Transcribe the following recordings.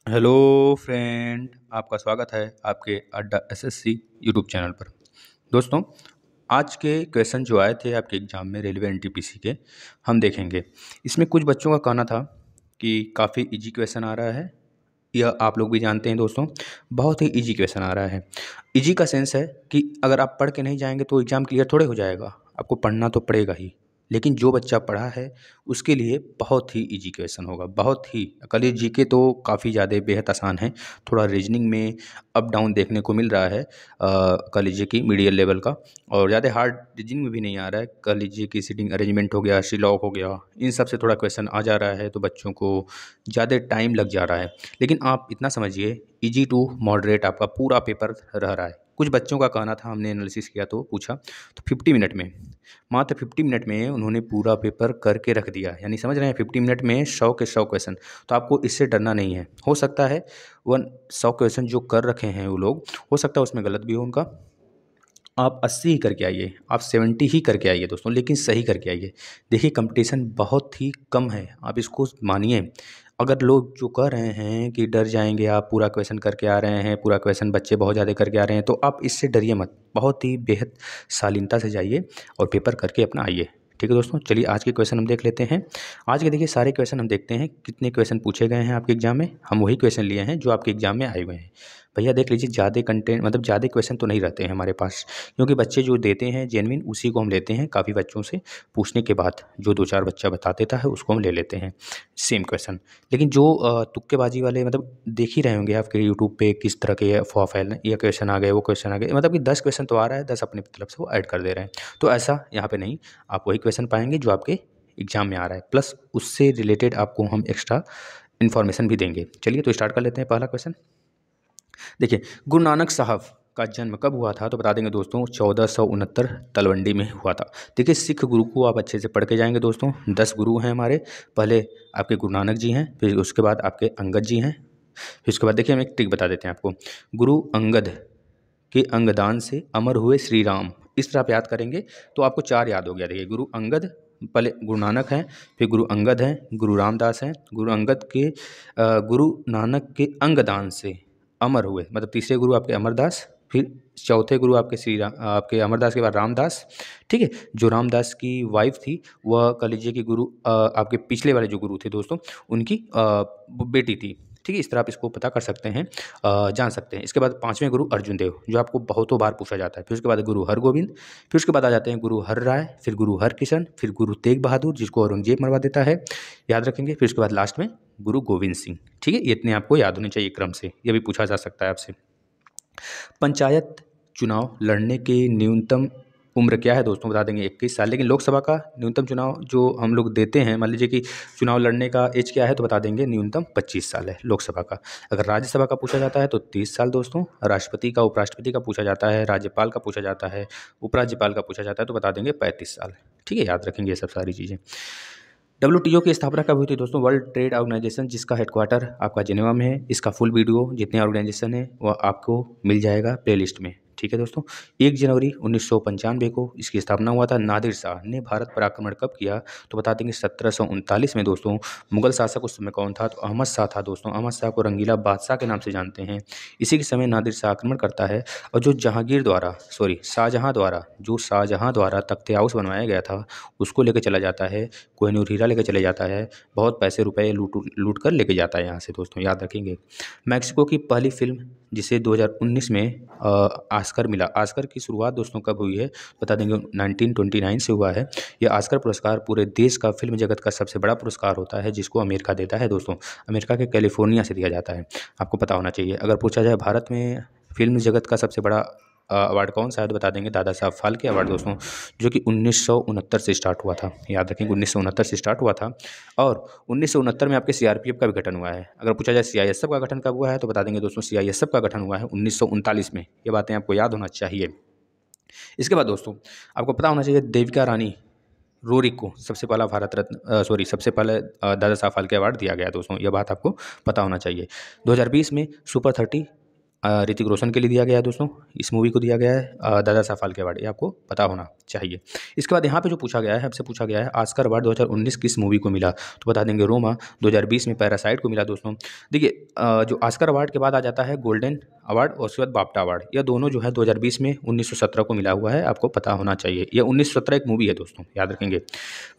Hello friend, आपका स्वागत है आपके अड्डा एसएससी यूट्यूब चैनल पर। दोस्तों, आज के क्वेश्चन जो आए थे आपके एग्ज़ाम में रेलवे एनटीपीसी के, हम देखेंगे। इसमें कुछ बच्चों का कहना था कि काफ़ी इजी क्वेश्चन आ रहा है। यह आप लोग भी जानते हैं दोस्तों, बहुत ही इजी क्वेश्चन आ रहा है। इजी का सेंस है कि अगर आप पढ़ के नहीं जाएंगे तो एग्ज़ाम क्लियर थोड़े हो जाएगा, आपको पढ़ना तो पड़ेगा ही। लेकिन जो बच्चा पढ़ा है उसके लिए बहुत ही इजी क्वेश्चन होगा, बहुत ही। कल जीके तो काफ़ी ज़्यादा बेहद आसान है। थोड़ा रीजनिंग में अप डाउन देखने को मिल रहा है कल जीके मीडियल लेवल का, और ज़्यादा हार्ड रीजनिंग में भी नहीं आ रहा है। कल लीजिए कि सीटिंग अरेंजमेंट हो गया, शिलॉक हो गया, इन सब से थोड़ा क्वेश्चन आ जा रहा है तो बच्चों को ज़्यादा टाइम लग जा रहा है। लेकिन आप इतना समझिए, इजी टू मॉडरेट आपका पूरा पेपर रह रहा है। कुछ बच्चों का कहना था, हमने एनालिसिस किया तो पूछा तो 50 मिनट में, मात्र 50 मिनट में उन्होंने पूरा पेपर करके रख दिया। यानी समझ रहे हैं, 50 मिनट में 100 के 100 क्वेश्चन। तो आपको इससे डरना नहीं है। हो सकता है 100 क्वेश्चन जो कर रखे हैं वो लोग, हो सकता है उसमें गलत भी हो उनका। आप 80 ही करके आइए, आप 70 ही करके आइए दोस्तों, लेकिन सही करके आइए। देखिए, कंपटीशन बहुत ही कम है, आप इसको मानिए। अगर लोग जो कह रहे हैं कि डर जाएंगे, आप पूरा क्वेश्चन करके आ रहे हैं, पूरा क्वेश्चन बच्चे बहुत ज़्यादा करके आ रहे हैं, तो आप इससे डरिए मत। बहुत ही बेहद शालीनता से जाइए और पेपर करके अपना आइए। ठीक है दोस्तों, चलिए आज के क्वेश्चन हम देख लेते हैं। आज के देखिए सारे क्वेश्चन हम देखते हैं कितने क्वेश्चन पूछे गए हैं आपके एग्जाम में। हम वही क्वेश्चन लिए हैं जो आपके एग्जाम में आए हुए हैं। भैया देख लीजिए, ज़्यादा कंटेंट मतलब ज़्यादा क्वेश्चन तो नहीं रहते हैं हमारे पास, क्योंकि बच्चे जो देते हैं जेन्युइन उसी को हम लेते हैं। काफ़ी बच्चों से पूछने के बाद जो दो चार बच्चा बता देता है उसको हम ले लेते हैं सेम क्वेश्चन। लेकिन जो तुक्केबाजी वाले, मतलब देख ही रहे होंगे आपके यूट्यूब पे किस तरह के अफवाह फैल, ये क्वेश्चन आ गए, वो क्वेश्चन आ गए, मतलब कि 10 क्वेश्चन तो आ रहा है, 10 अपनी तरफ से वो ऐड कर दे रहे हैं। तो ऐसा यहाँ पे नहीं, आप वही क्वेश्चन पाएंगे जो आपके एग्जाम में आ रहा है, प्लस उससे रिलेटेड आपको हम एक्स्ट्रा इन्फॉर्मेशन भी देंगे। चलिए तो स्टार्ट कर लेते हैं पहला क्वेश्चन। देखिए, गुरु नानक साहब का जन्म कब हुआ था, तो बता देंगे दोस्तों 1469 तलवंडी में हुआ था। देखिए, सिख गुरु को आप अच्छे से पढ़ के जाएंगे दोस्तों। 10 गुरु हैं हमारे। पहले आपके गुरु नानक जी हैं, फिर उसके बाद आपके अंगद जी हैं, फिर उसके बाद देखिए हम एक ट्रिक बता देते हैं आपको। गुरु अंगद के अंगदान से अमर हुए श्री राम, इस तरह आप याद करेंगे तो आपको 4 याद हो गया। देखिए, गुरु अंगद, पहले गुरु नानक हैं, फिर गुरु अंगद हैं, गुरु रामदास हैं, गुरु अंगद के गुरु नानक के अंगदान से अमर हुए, मतलब तीसरे गुरु आपके अमरदास, फिर चौथे गुरु आपके श्री राम, आपके अमरदास के बाद रामदास। ठीक है, जो रामदास की वाइफ थी वह कह लीजिए कि गुरु आपके पिछले वाले जो गुरु थे दोस्तों, उनकी बेटी थी। ठीक है, इस तरह आप इसको पता कर सकते हैं, जान सकते हैं। इसके बाद पाँचवें गुरु अर्जुन देव, जो आपको बहुतों बार पूछा जाता है। फिर उसके बाद गुरु हरगोविंद, फिर उसके बाद आ जाते हैं गुरु हर राय, फिर गुरु हरकिशन, फिर गुरु तेग बहादुर जिसको औरंगजेब मरवा देता है, याद रखेंगे। फिर उसके बाद लास्ट में गुरु गोविंद सिंह। ठीक है, ये इतने आपको याद होने चाहिए क्रम से, ये भी पूछा जा सकता है आपसे। पंचायत चुनाव लड़ने की न्यूनतम उम्र क्या है दोस्तों, बता देंगे 21 साल। लेकिन लोकसभा का न्यूनतम चुनाव जो हम लोग देते हैं, मान लीजिए कि चुनाव लड़ने का एज क्या है, तो बता देंगे न्यूनतम 25 साल है लोकसभा का। अगर राज्यसभा का पूछा जाता है तो 30 साल दोस्तों। राष्ट्रपति का, उपराष्ट्रपति का पूछा जाता है, राज्यपाल का पूछा जाता है, उपराज्यपाल का पूछा जाता है, तो बता देंगे 35 साल। ठीक है, याद रखेंगे ये सब सारी चीज़ें। डब्ल्यूटीओ की स्थापना कब हुई थी दोस्तों, वर्ल्ड ट्रेड ऑर्गेनाइजेशन, जिसका हेडक्वार्टर आपका जिनेवा में है। इसका फुल वीडियो जितने ऑर्गेनाइजेशन है वह आपको मिल जाएगा प्लेलिस्ट में। ठीक है दोस्तों, 1 जनवरी 1995 को इसकी स्थापना हुआ था। नादिर शाह ने भारत पर आक्रमण कब किया, तो बता देंगे 1739 में दोस्तों। मुगल शासक उस समय कौन था, तो अहमद शाह था दोस्तों। अहमद शाह को रंगीला बादशाह के नाम से जानते हैं। इसी के समय नादिर शाह आक्रमण करता है, और जो शाहजहां द्वारा तख्त हाउस बनवाया गया था उसको लेकर चला जाता है। कोहिनूर हीरा लेकर चले जाता है, बहुत पैसे रुपए लूट लूट कर लेके जाता है यहाँ से दोस्तों, याद रखेंगे। मैक्सिको की पहली फिल्म जिसे 2019 में ऑस्कर मिला, ऑस्कर की शुरुआत दोस्तों कब हुई है, बता देंगे 1929 से हुआ है। यह ऑस्कर पुरस्कार पूरे देश का, फिल्म जगत का सबसे बड़ा पुरस्कार होता है, जिसको अमेरिका देता है दोस्तों। अमेरिका के कैलिफोर्निया से दिया जाता है, आपको पता होना चाहिए। अगर पूछा जाए भारत में फिल्म जगत का सबसे बड़ा अवार्ड कौन सा है, तो बता देंगे दादा साहब फाल्के अवार्ड दोस्तों, जो कि 1969 से स्टार्ट हुआ था। याद रखेंगे 1969 से स्टार्ट हुआ था, और 1969 में आपके सीआरपीएफ का भी गठन हुआ है। अगर पूछा जाए सीआईएसएफ का गठन कब हुआ है, तो बता देंगे दोस्तों सीआईएसएफ का गठन हुआ है 1939 में। ये बातें आपको याद होना चाहिए। इसके बाद दोस्तों आपको पता होना चाहिए, देविका रानी रोरिक को सबसे पहला भारत रत्न सबसे पहले दादा साहब फाल्के अवार्ड दिया गया दोस्तों, यह बात आपको पता होना चाहिए। 2020 में सुपर 30 ऋतिक रोशन के लिए दिया गया है दोस्तों, इस मूवी को दिया गया है दादा साहब फाल्के अवार्ड, ये आपको पता होना चाहिए। इसके बाद यहाँ पे जो पूछा गया है, आपसे पूछा गया है ऑस्कर अवार्ड 2019 किस मूवी को मिला, तो बता देंगे रोमा, 2020 में पैरासाइट को मिला दोस्तों। देखिए जो ऑस्कर अवार्ड के बाद आ जाता है गोल्डन अवार्ड और उसके बाद बाफ्टा अवार्ड, यह दोनों जो है 2020 में 1917 को मिला हुआ है, आपको पता होना चाहिए। यह 1917 एक मूवी है दोस्तों, याद रखेंगे।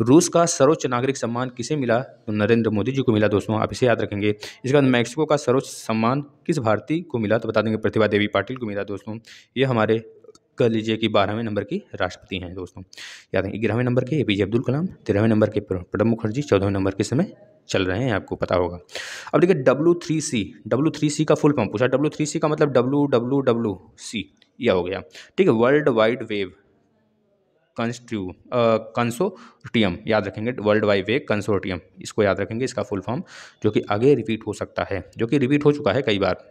रूस का सर्वोच्च नागरिक सम्मान किसे मिला, तो नरेंद्र मोदी जी को मिला दोस्तों, आप इसे याद रखेंगे। इसके बाद मैक्सिको का सर्वोच्च सम्मान किस भारतीय को मिला, तो बता देंगे प्रतिभा देवी पाटिल को मिला दोस्तों। ये हमारे कह लीजिए कि 12वें नंबर की राष्ट्रपति हैं दोस्तों, याद रखेंगे। 11वें नंबर के APJ अब्दुल कलाम, 13वें नंबर के प्रणब मुखर्जी, 14वें नंबर के समय चल रहे हैं, आपको पता होगा। अब देखिए W3C का फुल फॉर्म पूछा। W3C का मतलब WWWC यह हो गया, ठीक है, वर्ल्ड वाइड वेब कंसोर्टियम, याद रखेंगे, वर्ल्ड वाइड वेब कंसोर्टियम, इसको याद रखेंगे, इसका फुल फॉर्म, जो कि आगे रिपीट हो सकता है, जो कि रिपीट हो चुका है कई बार।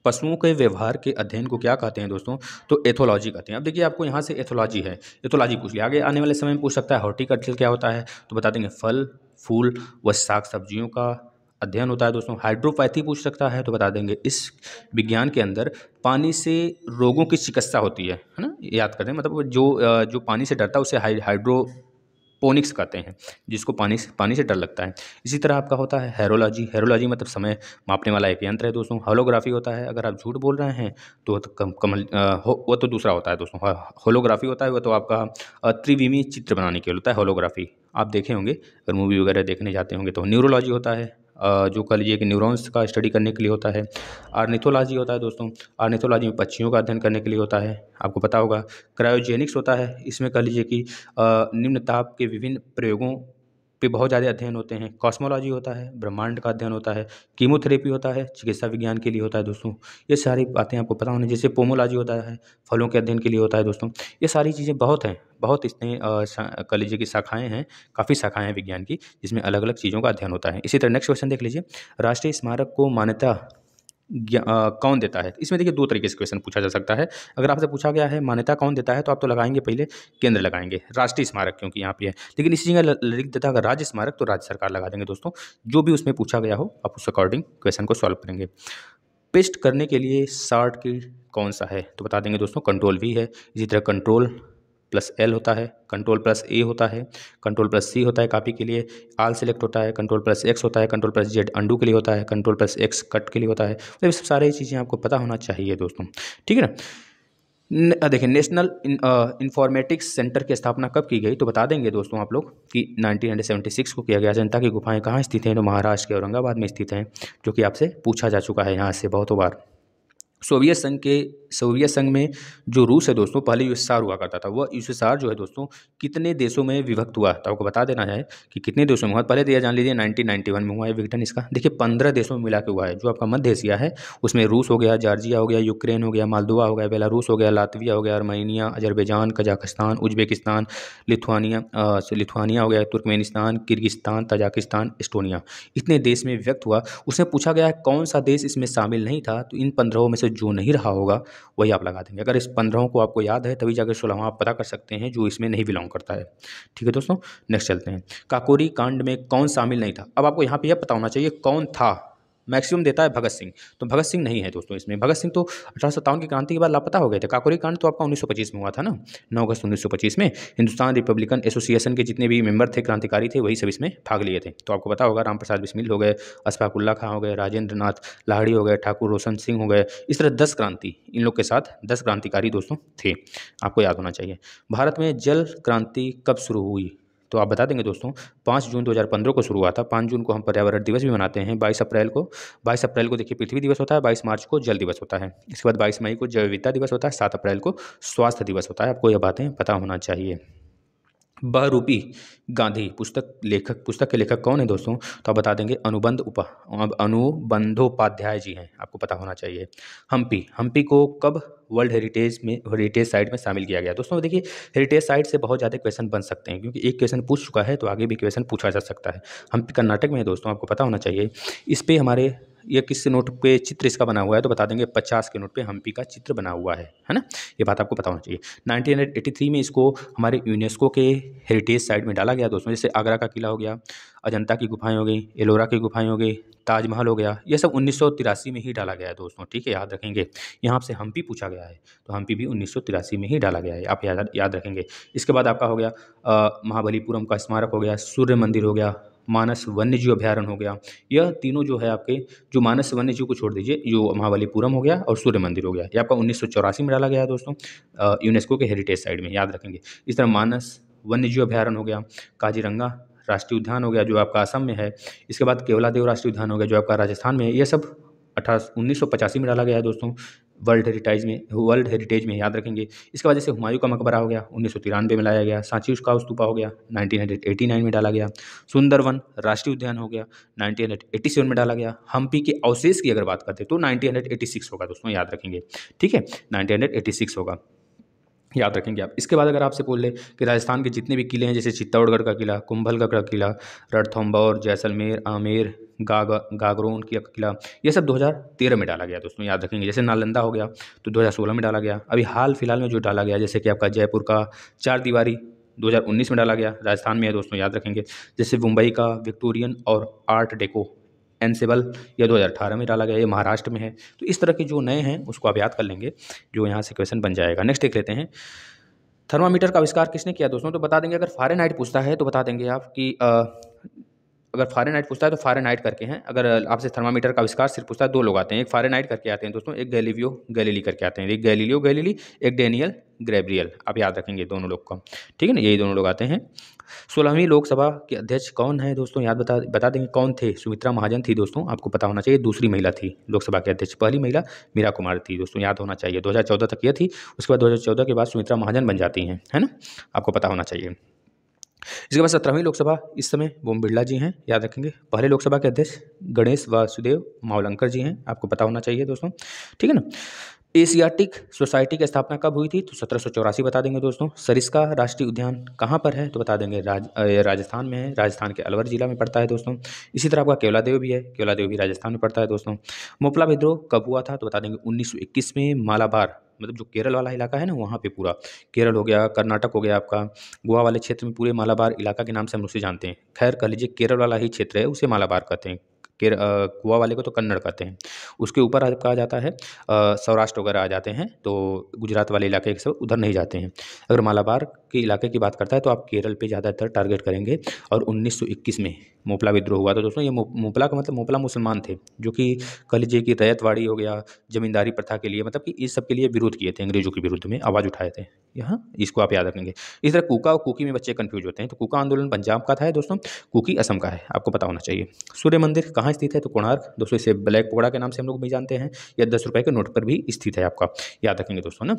पशुओं के व्यवहार के अध्ययन को क्या कहते हैं दोस्तों, तो एथोलॉजी कहते हैं। अब देखिए आपको यहाँ से एथोलॉजी है, एथोलॉजी पूछ लिया, आगे आने वाले समय में पूछ सकता है हॉर्टिकल्चर क्या होता है, तो बता देंगे फल फूल व साग सब्जियों का अध्ययन होता है दोस्तों। हाइड्रोपैथी पूछ सकता है, तो बता देंगे इस विज्ञान के अंदर पानी से रोगों की चिकित्सा होती है ना, याद करते हैं, मतलब जो पानी से डरता है उसे हाइड्रोपोनिक्स कहते हैं, जिसको पानी से डर लगता है। इसी तरह आपका होता है हेरोलॉजी मतलब समय मापने वाला एक यंत्र है दोस्तों। होलोग्राफी होता है, अगर आप झूठ बोल रहे हैं तो वो तो दूसरा होता है दोस्तों। होलोग्राफी होता है वो तो आपका त्रिविमी चित्र बनाने के लिए होता है होलोग्राफी, आप देखे होंगे अगर मूवी वगैरह देखने जाते होंगे तो। न्यूरोलॉजी होता है जो कह लीजिए कि न्यूरॉन्स का स्टडी करने के लिए होता है। ऑर्निथोलॉजी होता है दोस्तों, ऑर्निथोलॉजी में पक्षियों का अध्ययन करने के लिए होता है, आपको पता होगा। क्रायोजेनिक्स होता है, इसमें कह लीजिए कि निम्न ताप के विभिन्न प्रयोगों पे बहुत ज़्यादा अध्ययन होते हैं। कॉस्मोलॉजी होता है, ब्रह्मांड का अध्ययन होता है। कीमोथेरेपी होता है, चिकित्सा विज्ञान के लिए होता है दोस्तों। ये सारी बातें आपको पता होनी। जैसे पोमोलॉजी होता है, फलों के अध्ययन के लिए होता है दोस्तों। ये सारी चीज़ें बहुत हैं, बहुत इसमें कह लीजिए कि शाखाएँ हैं, काफ़ी शाखाएँ हैं विज्ञान की, जिसमें अलग अलग चीज़ों का अध्ययन होता है। इसी तरह नेक्स्ट क्वेश्चन देख लीजिए, राष्ट्रीय स्मारक को मान्यता कौन देता है। इसमें देखिए दो तरीके से क्वेश्चन पूछा जा सकता है। अगर आपसे पूछा गया है मान्यता कौन देता है, तो आप तो लगाएंगे पहले केंद्र लगाएंगे, राष्ट्रीय स्मारक क्योंकि यहाँ पे है। लेकिन इसी जगह लिख देता अगर राज्य स्मारक, तो राज्य सरकार लगा देंगे दोस्तों। जो भी उसमें पूछा गया हो आप उस अकॉर्डिंग क्वेश्चन को सॉल्व करेंगे। पेस्ट करने के लिए शॉर्ट की कौन सा है, तो बता देंगे दोस्तों Ctrl+V है। इसी तरह Ctrl+L होता है, Ctrl+A होता है, Ctrl+C होता है कॉपी के लिए, ऑल सेलेक्ट होता है, Ctrl+X होता है, Ctrl+Z अंडू के लिए होता है, Ctrl+X कट के लिए होता है। तो ये सब सारी चीज़ें आपको पता होना चाहिए दोस्तों, ठीक है ना। देखिए नेशनल इंफॉर्मेटिक्स सेंटर की स्थापना कब की गई, तो बता देंगे दोस्तों आप लोग कि 1976 को किया गया। जनता की गुफाएं कहाँ स्थित हैं, तो महाराष्ट्र के औरंगाबाद में स्थित हैं, जो कि आपसे पूछा जा चुका है यहाँ से बहुतों बार। सोवियत संघ में जो रूस है दोस्तों, पहले यूएसएसआर हुआ करता था, वह यूएसएसआर जो है दोस्तों कितने देशों में विभक्त हुआ, तो आपको बता देना है कि कितने देशों में हुआ। पहले दिया जान लीजिए 1991 में हुआ है विघटन इसका। देखिए 15 देशों में मिला के हुआ है। जो आपका मध्य एशिया है उसमें रूस हो गया, जॉर्जिया हो गया, यूक्रेन हो गया, मालदोवा हो गया, बेलारूस हो गया, लातविया हो गया, Armenia, Azerbaijan, Kazakhstan, Uzbekistan, Lithuania हो गया, तुर्कमेनिस्तान, किर्गिस्तान, तजाकिस्तान, एस्टोनिया, इतने देश में व्यक्त हुआ। उसमें पूछा गया है कौन सा देश इसमें शामिल नहीं था, तो इन 15 में से जो नहीं रहा होगा वही आप लगा देंगे। अगर इस 15 को आपको याद है तभी जाकर 16वां आप पता कर सकते हैं जो इसमें नहीं बिलोंग करता है, ठीक है दोस्तों। नेक्स्ट चलते हैं, काकोरी कांड में कौन शामिल नहीं था। अब आपको यहाँ पे यह पता होना चाहिए कौन था। मैक्सिमम देता है भगत सिंह, तो भगत सिंह नहीं है दोस्तों इसमें। भगत सिंह तो 1857 की क्रांति के बाद लापता हो गए थे। काकोरी कांड तो आपका 1925 में हुआ था ना, 9 अगस्त 1925 में। हिंदुस्तान रिपब्लिकन एसोसिएशन के जितने भी मेंबर थे, क्रांतिकारी थे, वही सब इसमें भाग लिए थे। तो आपको पता होगा राम प्रसाद बिस्मिल हो गए, अशफाकुल्ला खां हो गए, राजेंद्र नाथ लाहिड़ी हो गए, ठाकुर रोशन सिंह हो गए। इस तरह 10 क्रांति, इन लोग के साथ 10 क्रांतिकारी दोस्तों थे, आपको याद होना चाहिए। भारत में जल क्रांति कब शुरू हुई, तो आप बता देंगे दोस्तों 5 जून 2015 को शुरू हुआ था। 5 जून को हम पर्यावरण दिवस भी मनाते हैं। 22 अप्रैल को देखिए पृथ्वी दिवस होता है, 22 मार्च को जल दिवस होता है। इसके बाद 22 मई को जैव विविधता दिवस होता है, 7 अप्रैल को स्वास्थ्य दिवस होता है। आपको यह बातें पता होना चाहिए। बहुरूपी गांधी पुस्तक के लेखक कौन है दोस्तों, तो आप बता देंगे अनुबंधोपाध्याय जी हैं, आपको पता होना चाहिए। हम्पी को कब वर्ल्ड हेरिटेज साइट में शामिल किया गया। दोस्तों देखिए हेरिटेज साइट से बहुत ज़्यादा क्वेश्चन बन सकते हैं, क्योंकि एक क्वेश्चन पूछ चुका है तो आगे भी क्वेश्चन पूछा जा सकता है। हम्पी कर्नाटक में है दोस्तों, आपको पता होना चाहिए। इस पे हमारे ये किस नोट पे चित्र इसका बना हुआ है, तो बता देंगे 50 के नोट पे हम्पी का चित्र बना हुआ है ना। ये बात आपको पता होना चाहिए। 1983 में इसको हमारे यूनेस्को के हेरिटेज साइट में डाला गया दोस्तों। जैसे आगरा का किला हो गया, अजंता की गुफाएं हो गई, एलोरा की गुफाएं हो गई, ताजमहल हो गया, ये सब 1983 में ही डाला गया है दोस्तों। ठीक है, याद रखेंगे। यहाँ आपसे हम्पी पूछा गया है तो हम्पी भी 1983 में ही डाला गया है, आप याद रखेंगे। इसके बाद आपका हो गया महाबलीपुरम का स्मारक हो गया, सूर्य मंदिर हो गया, मानस वन्यजीव अभ्यारण्य हो गया। यह तीनों जो है आपके, जो मानस वन्यजीव को छोड़ दीजिए, जो महाबलीपुरम हो गया और सूर्य मंदिर हो गया, ये आपका 1984 में डाला गया है दोस्तों, यूनेस्को के हेरिटेज साइट में, याद रखेंगे। इस तरह मानस वन्यजीव अभ्यारण्य हो गया, काजीरंगा राष्ट्रीय उद्यान हो गया जो आपका असम में है, इसके बाद केवलादेव राष्ट्रीय उद्यान हो गया जो आपका राजस्थान में है। ये सब 1985 में डाला गया है दोस्तों, वर्ल्ड हेरिटेज में, याद रखेंगे। इसके बाद जैसे हुमायूं का मकबरा हो गया, 1993 में लाया गया। सांची का स्तूपा हो गया, 1989 में डाला गया। सुंदरवन राष्ट्रीय उद्यान हो गया, 1987 में डाला गया। हम्पी के अवशेष की अगर बात करते हैं तो 1986 होगा दोस्तों, याद रखेंगे। ठीक है, 1986 होगा, याद रखेंगे आप। इसके बाद अगर आपसे बोल ले कि राजस्थान के जितने भी किले हैं, जैसे चित्तौड़गढ़ का किला, कुंभलगढ़ का किला, रणथंभौर, जैसलमेर, आमेर, गागरोन का किला, ये सब 2013 में डाला गया दोस्तों, याद रखेंगे। जैसे नालंदा हो गया तो 2016 में डाला गया। अभी हाल फिलहाल में जो डाला गया, जैसे कि आपका जयपुर का चार दीवारी 2019 में डाला गया, राजस्थान में है दोस्तों, याद रखेंगे। जैसे मुंबई का विक्टोरियन और आर्ट डेको एनसेबल, यह 2018 में डाला गया, ये महाराष्ट्र में है। तो इस तरह के जो नए हैं उसको आप याद कर लेंगे, जो यहाँ से क्वेश्चन बन जाएगा। नेक्स्ट देख लेते हैं, थर्मामीटर का आविष्कार किसने किया दोस्तों, तो बता देंगे। अगर फ़ारेनहाइट पूछता है तो बता देंगे आप कि अगर फ़ारेनहाइट पूछता है तो फ़ारेनहाइट करके हैं। अगर आपसे थर्मामीटर का आविष्कार सिर्फ पूछता है, दो लोग आते हैं, एक फ़ारेनहाइट करके आते हैं दोस्तों, एक गैलीलियो गैलीली करके आते हैं। एक गैलीलियो गैलीली, एक डेनियल गैब्रियल, आप याद रखेंगे दोनों लोग का। ठीक है ना, यही दोनों लोग आते हैं। 16वीं लोकसभा के अध्यक्ष कौन है दोस्तों, याद बता देंगे कौन थे। सुमित्रा महाजन थी दोस्तों, आपको पता होना चाहिए। दूसरी महिला थी लोकसभा के अध्यक्ष, पहली महिला मीरा कुमार थी दोस्तों, याद होना चाहिए। 2014 तक यह थी, उसके बाद 2014 के बाद सुमित्रा महाजन बन जाती हैं, है ना, आपको पता होना चाहिए। इसके बाद 17वीं लोकसभा इस समय ओम बिरला जी हैं, याद रखेंगे। पहले लोकसभा के अध्यक्ष गणेश वासुदेव मावलंकर जी हैं, आपको पता होना चाहिए दोस्तों। ठीक है ना। एशियाटिक सोसाइटी की स्थापना कब हुई थी, तो 1784 बता देंगे दोस्तों। सरिस्का राष्ट्रीय उद्यान कहाँ पर है, तो बता देंगे राजस्थान में है, राजस्थान के अलवर जिला में पड़ता है दोस्तों। इसी तरह आपका केवलादेव भी है, केवलादेव भी राजस्थान में पड़ता है दोस्तों। मोपला विद्रोह कब हुआ था, तो बता देंगे 1921 में। मालाबार मतलब जो केरल वाला इलाका है ना, वहाँ पे पूरा केरल हो गया, कर्नाटक हो गया आपका, गोवा वाले क्षेत्र में पूरे मालाबार इलाका के नाम से हम उसे जानते हैं। खैर कह लीजिए केरल वाला ही क्षेत्र है, उसे मालाबार कहते हैं। गोवा वाले को तो कन्नड़ कहते हैं। उसके ऊपर आपका आ जाता है सौराष्ट्र वगैरह आ जाते हैं, तो गुजरात वाले इलाके के सब उधर नहीं जाते हैं। अगर मालाबार के इलाके की बात करता है तो आप केरल पे ज़्यादातर टारगेट करेंगे। और 1921 में मोपला विद्रोह हुआ था दोस्तों। ये मोपला का मतलब मोपला मुसलमान थे, जो कि कह लीजिए कि रैयतवाड़ी हो गया, जमींदारी प्रथा के लिए, मतलब कि इस सब के लिए विरोध किए थे, अंग्रेजों के विरुद्ध में आवाज़ उठाए थे। यहाँ इसको आप याद रखेंगे। इस तरह कूका और कुकी में बच्चे कंफ्यूज होते हैं, तो कूका आंदोलन पंजाब का था दोस्तों, कुकी असम का है, आपको पता होना चाहिए। सूर्य मंदिर कहाँ स्थित है, तो कोणार्क दोस्तों, इसे ब्लैक पकोड़ा के नाम से हम लोग भी जानते हैं। यह 10 रुपये के नोट पर भी स्थित है, आपका याद रखेंगे दोस्तों ना।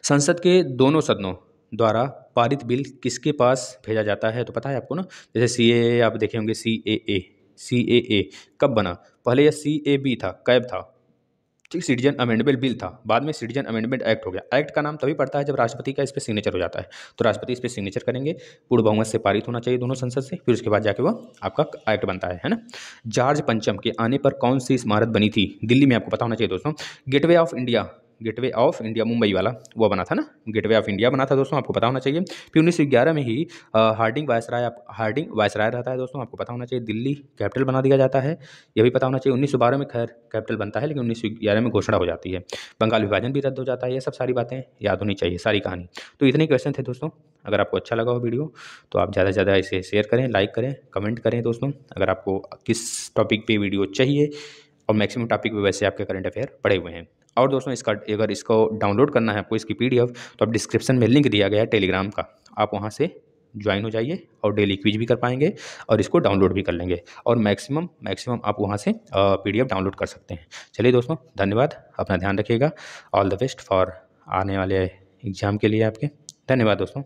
संसद के दोनों सदनों द्वारा पारित बिल किसके पास भेजा जाता है, तो पता है आपको ना। जैसे CAA आप देखे होंगे, CAA कब बना, पहले यह CAB था, कैब था, ठीक, सिटीजन अमेंडमेंट बिल था, बाद में सिटीजन अमेंडमेंट एक्ट हो गया। एक्ट का नाम तभी पड़ता है जब राष्ट्रपति का इस पर सिग्नेचर हो जाता है, तो राष्ट्रपति इस पर सिग्नेचर करेंगे, पूर्ण बहुमत से पारित होना चाहिए दोनों संसद से, फिर उसके बाद जाके वह आपका एक्ट बनता है ना। जॉर्ज पंचम के आने पर कौन सी इमारत बनी थी दिल्ली में, आपको पता होना चाहिए दोस्तों। गेटवे ऑफ इंडिया मुंबई वाला वो बना था ना, गेटवे ऑफ इंडिया बना था दोस्तों, आपको पता होना चाहिए। फिर 1911 में ही हार्डिंग वायसराय रहता है दोस्तों, आपको पता होना चाहिए। दिल्ली कैपिटल बना दिया जाता है, यह भी पता होना चाहिए। 1912 में खैर कैपिटल बनता है, लेकिन 1911 में घोषणा हो जाती है। बंगाल विभाजन भी रद्द हो जाता है। ये सब सारी बातें याद होनी चाहिए, सारी कहानी। तो इतने क्वेश्चन थे दोस्तों। अगर आपको अच्छा लगा हो वीडियो तो आप ज़्यादा से ज़्यादा इसे शेयर करें, लाइक करें, कमेंट करें दोस्तों। अगर आपको किस टॉपिक पे वीडियो चाहिए, और मैक्सिमम टॉपिक पे वैसे आपके करंट अफेयर पड़े हुए हैं। और दोस्तों अगर इसको डाउनलोड करना है आपको, इसकी PDF, तो आप डिस्क्रिप्शन में लिंक दिया गया है टेलीग्राम का, आप वहाँ से ज्वाइन हो जाइए और डेली क्विज भी कर पाएंगे और इसको डाउनलोड भी कर लेंगे, और मैक्सिमम आप वहाँ से PDF डाउनलोड कर सकते हैं। चलिए दोस्तों, धन्यवाद, अपना ध्यान रखिएगा। ऑल द बेस्ट फॉर आने वाले एग्ज़ाम के लिए आपके। धन्यवाद दोस्तों।